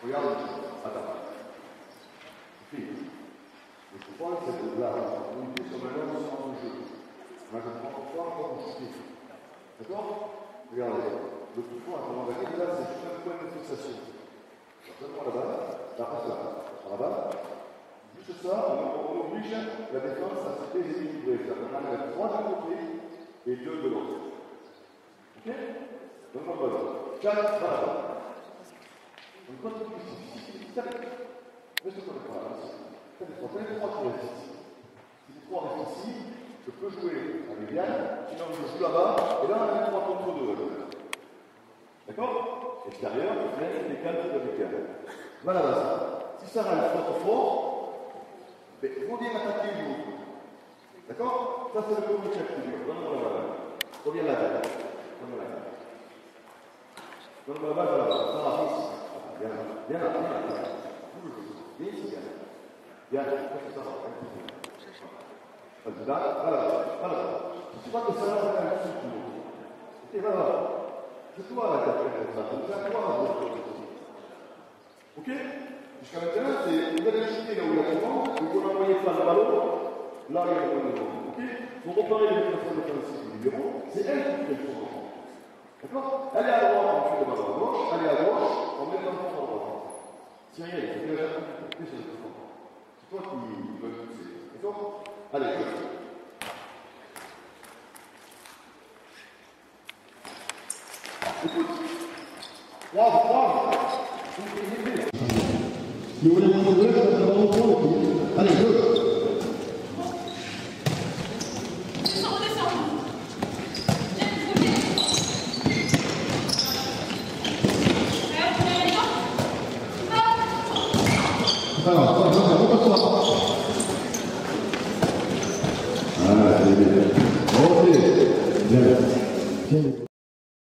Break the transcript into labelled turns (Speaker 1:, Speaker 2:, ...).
Speaker 1: Regarde, attends. Puis, le point, c'est de là, on est sur le même sens du jeu. Moi, je prends pour toi encore mon chute. D'accord? Regardez, le coup de poing, comment on va dire, là, c'est juste un point de fixation. Donne-moi la balle, là, passe là, sur la balle. Juste ça, on oblige la défense à se déséquilibrer. On enlève 3 d'un côté et 2 de l'autre. Ok? Donne-moi le ballon. 4, voilà. On continue ici. Reste sur le point. T'as les 3 qui restent ici. Si les 3 restent ici, je peux jouer avec Yann, sinon je joue là-bas, et là on a 3 contre 2. D'accord? Extérieur, je fais les 4 avec Yann. Voilà, là, ça. Si ça reste trop fort, mais il faut bien attaquer le jour. D'accord? Ça c'est le premier chef que je veux. Donne-moi la balle. Reviens là, donne-moi la balle. Donne-moi la balle, voilà. Ça va, ici. Viens là, viens là, viens là. Viens ici, viens là. Viens là, ça va. Voilà. Je crois que ça va faire un petit tour. Ok, voilà. C'est toi la quatrième, ça. C'est à toi la deuxième. Ok? Jusqu'à maintenant, c'est vous allez chuter là où il y a du vent, et vous envoyez pas le ballon, là il y a le vent. Ok? Vous reparez les personnes défensives du numéro, c'est elle qui fait le tour. D'accord? Allez à droite, on fait le ballon à gauche, allez à gauche, on met le ballon à droite. Cyril, c'est déjà plus sur le fond. C'est toi qui veux le pousser. D'accord? Allez, écoute. 3.
Speaker 2: Mais vous voulez mon deux, je vais faire un autre. Allez, 2. Alors, repose-toi. Ah, c'est bien. Ok. Bien.